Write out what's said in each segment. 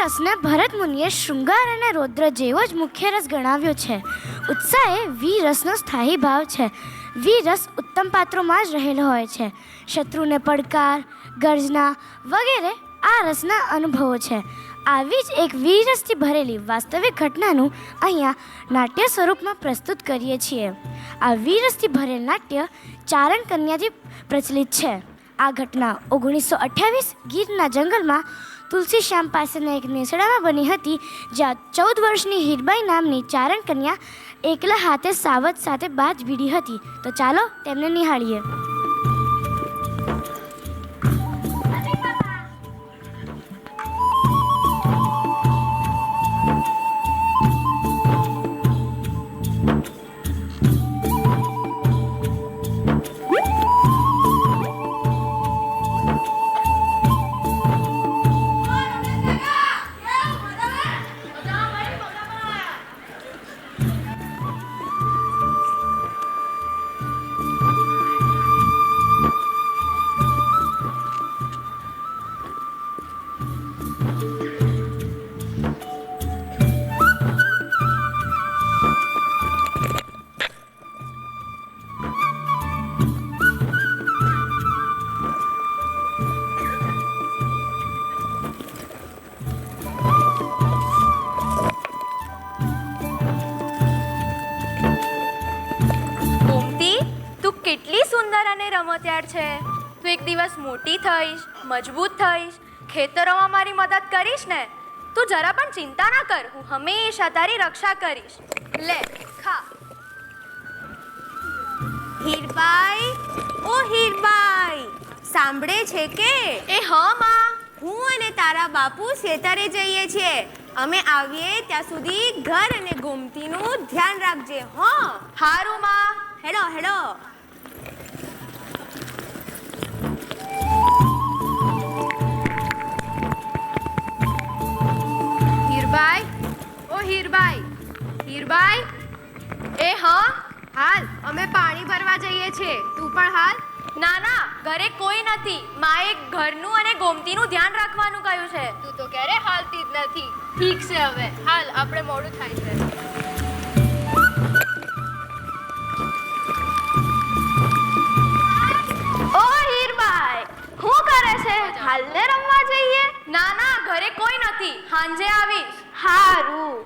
રસને ભરત મુનિએ શૃંગાર અને રૌદ્ર જેવો જ મુખ્ય રસ ગણાવ્યો છે. ઉત્સાહ એ વીરસનો સ્થાયી ભાવ છે. વીરસ ઉત્તમ પાત્રોમાં જ રહેલો હોય છે. શત્રુને પડકાર, ગર્જના વગેરે આ રસના અનુભવો છે. આવી જ એક વીરસથી ભરેલી વાસ્તવિક ઘટનાનું અહીંયા નાટ્ય સ્વરૂપમાં પ્રસ્તુત કરીએ છીએ. આ વીરસથી ભરેલ નાટ્ય ચારણ કન્યાથી પ્રચલિત છે. આ ઘટના 1928 ગીરના જંગલમાં તુલસીશ્યામ પાસેના એક નેસડામાં બની હતી, જ્યાં 14 વર્ષની હીરબાઈ નામની ચારણ કન્યા એકલા હાથે સાવજ સાથે બાજ ભીડી હતી. તો ચાલો તેમને નિહાળીએ. છે. તું એક દિવસ મોટી થઈશ, મજબૂત થઈશ, ખેતરોમાં મારી મદદ કરીશ ને. તું જરા પણ ચિંતા ના કર, હું હંમેશા તારી રક્ષા કરીશ. લે ખા. હીરબાઈ, ઓ હીરબાઈ, સાંભળે છે કે? એ હા માં. હું અને તારા બાપુ ખેતરે જઈએ છીએ. અમે આવીએ ત્યાં સુધી ઘર અને ગોમતીનું ધ્યાન રાખજે. હા હારું માં. હેડો હેડો. હીરબાઈ, ઓ હીરબાઈ, હીરબાઈ. એ હા. હાલ અમે પાણી ભરવા જઈએ છીએ, તું પણ હાલ. ના ના, ઘરે કોઈ નથી. માએ ઘરનું અને ગોમતીનું ધ્યાન રાખવાનું કહ્યું છે. તું તો ક્યારે હાલતી જ નથી. ઠીક છે, હવે હાલ, આપણે મોડું થાય છે. ઓ હીરબાઈ, શું કરે છે? હાલને રમવા જઈએ. ના ના, ઘરે કોઈ નથી, સાંજે આવીશ. હારું.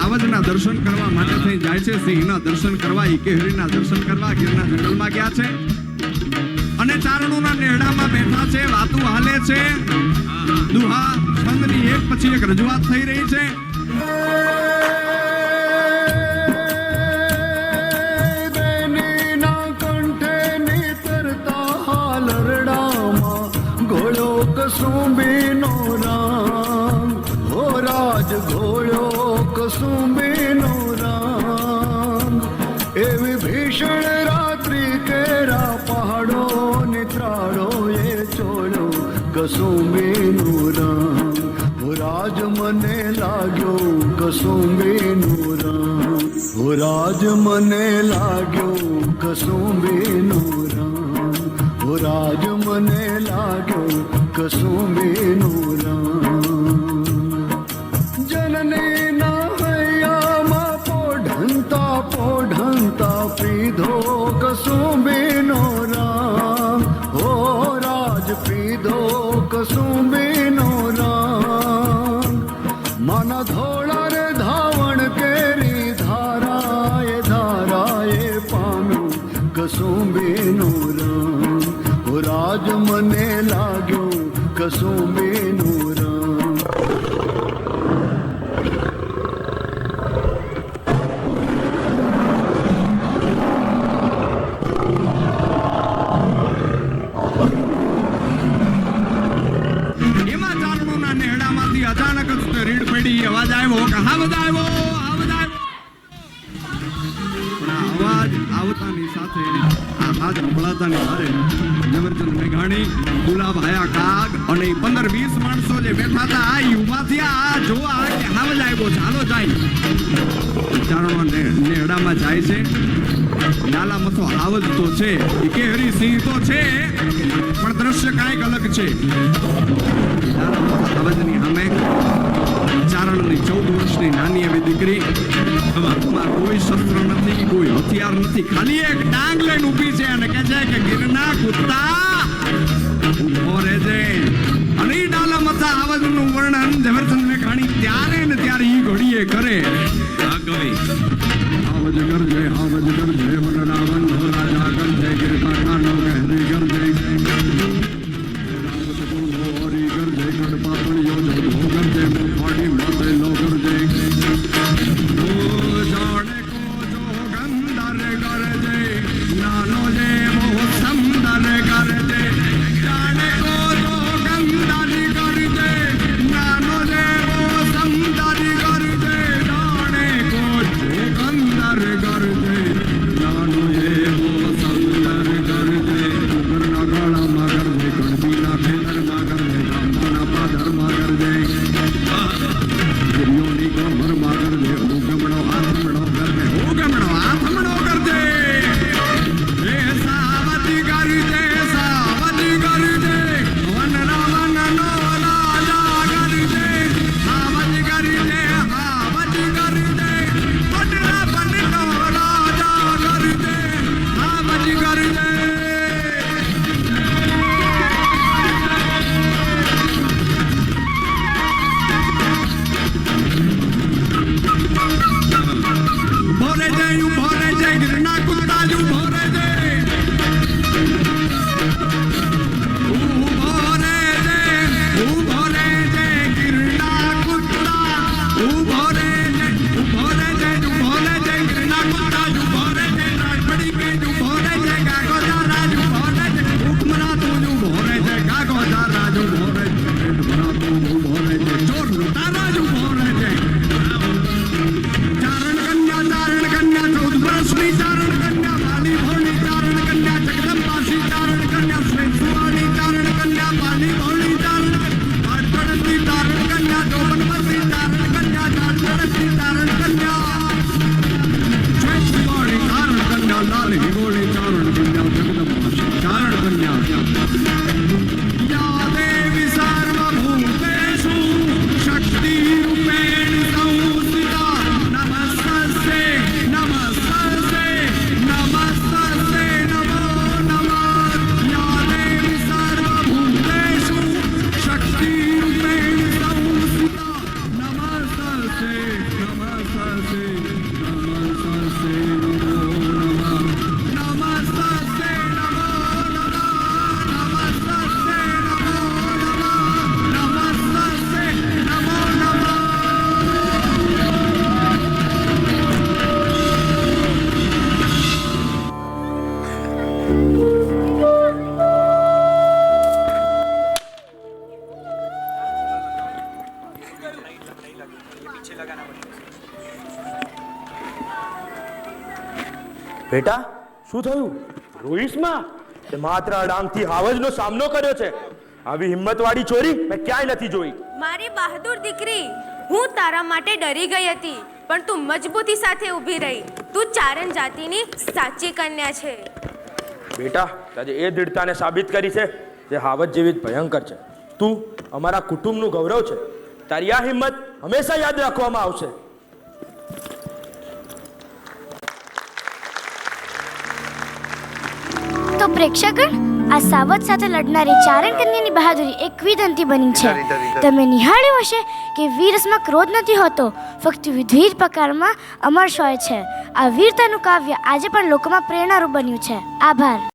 આવજના દર્શન કરવા માટે થઈ જાય છે. સિંહના દર્શન કરવા, ઈકેહરીના દર્શન કરવા ગીરના જંગલમાં ગયા છે અને ચારણોના નેહડામાં બેઠા છે. વાતું હાલે છે. દુહા છંદની એક પછી એક રજૂઆત થઈ રહી છે. કસુંબીનો રામ, હો રાજ ઘોડ્યો કસુંબીનો રામ. એવી ભીષણ રાત્રિ કેરા પહાડો નિત્રાળો એ ચોળ્યો કસુંબીનો રામ. હો રાજ મને લાગ્યો કસુંબીનો રામ, હો રાજ મને લાગ્યો કસુંબીનો રામ, હો રાજ મને લાગ્યો કસુંબીનો રામ. જનની ના હૈયામાં પોઢંતા પોઢંતા પીધો કસુંબીનો રામ. હો રાજ પીધો કસુંબીનો રામ. માના ધોળા રે ધાવણ કેરી ધારાએ ધારાએ પામ્યું કસુંબીનો રામ. હો રાજ મને લાગ્યો કસુંબીનો રામ. એમાં ચારણો ભાણી ગુલાભાયા કાગ અને 15-20 માણસો જે બેઠા હતા આ ઊભા થયા જોવા કે હાવજ આવ્યો ચાલો જાય ચારણો નેડામાં જાય છે નાલા મથો હાવજ તો છે એ કેહરી સિંહ તો છે પણ દ્રશ્ય કાંઈક અલગ છે નાલા મથો હાવજની સામે ચારણની 14 વર્ષની નાની એવી દીકરી હાથમાં કોઈ શસ્ત્ર નથી કોઈ હથિયાર નથી ખાલી એક ડાંગ લઈને ઊભી છે અને કહે છે કે ગિરના કુત્તા ઊભો રહેજે અને ઈ ડાલા મથા હાવજનું વર્ણન ઝવેરચંદ મેઘાણી ત્યારે ને ત્યારે ઈ ઘડીએ કરે આ કવિ હાવજ ગરજે મન રાવણ હો રાજા ગરજે ગિરતા કાનો ગહેરી ગરજે હરી ગરજે ગઢપા પણ્યો જો ગરજે ફાડી માથે લો ગરજે ઓ જાણે કો જો ગંદર ગરજે નાનો જે મોહ સંદર ગરજે જાણે કો જો ગંદર ગરજે નાનો જે મોહ સંદર ગરજે જાણે કો જો ગંદર ગરજે નાનો જે મોહ સંદર ગરજે ઉગરના ગાળામાં ગરજે ગણબીના ખેતરમાં ગરજે ગામના પાદરમાં ગરજે ગિરિયોની ગોમરમાં ગરજે ઉગમણો આથમણો ગરજે ઉગમણો આથમણો ગરજે એ સાવતી ગરજે વનના વનનો રાજા ગરજે સાવતી ગરજે વનના વનનો રાજા ગરજે સાવતી ગરજે ભોરે જય ગિરના કુત્તા જુ ભોરે જય ભોરે જય ગિરના કુત્તા ભોરે જય ગિરના કુત્તા જુ ભોરે જય રાજપડી કે જુ ભોરે જય ગાગો દારા જુ ભોરે જય ઉપમના તું જુ ભોરે જય ગાગો દારા જુ ભોરે જય ઉપમના તું જુ ભોરે જય ચોર તારા જુ ભોરે જય ચારણ કન્યા 14 વર્ષની ચારણ કન્યા પાલી ભોળી ચારણ કન્યા જગદંબાસી ચારણ કન્યા શ્વેતસુવાણી ચારણ કન્યા પાલી ભોળી ચારણ પાટણની ચારણ કન્યા 54 વર્ષની ચારણ કન્યા ચારણની ચારણ કન્યા શ્વેતસુવાણી ચારણ કન્યા લાલ હિગોળી ચારણ કન્યા જગદંબાસી ચારણ કન્યા યા દેવી સર્વભૂતેષુ શક્તિ રૂપેણ સંસ્થિતા નમસ્તે નમો નમઃ યા દેવી સર્વભૂતેષુ શક્તિ રૂપેણ સંસ્થિતા નમસ્તે નમો બેટા શું થયું રોઈશમાં તે માત્ર અડાંગથી હાવજનો સામનો કર્યો છે આવી હિંમતવાળી ચોરી મેં ક્યાંય નથી જોઈ મારી બહાદુર દીકરી હું તારા માટે ડરી ગઈ હતી પણ તું મજબૂતી સાથે ઊભી રહી તું ચારણ જાતિની સાચી કન્યા છે બેટા તાજે એ દૃઢતાને સાબિત કરી છે જે હાવજ જેવી જ ભયંકર છે તું અમારા કુટુંબનું ગૌરવ છે તારી આ હિંમત હંમેશા યાદ રાખવામાં આવશે તો પ્રેક્ષકગણ આ સાવજ સાથે લડનારી ચારણ કન્યાની બહાદુરી એક કિંવદંતી બની છે તમે નિહાળ્યું હશે કે વીરસમાં ક્રોધ નથી હોતો ફક્ત વીર પ્રકારમાં અમર હોય છે આ વીરતાનું કાવ્ય આજે પણ લોકોમાં પ્રેરણારૂપ બન્યું છે આભાર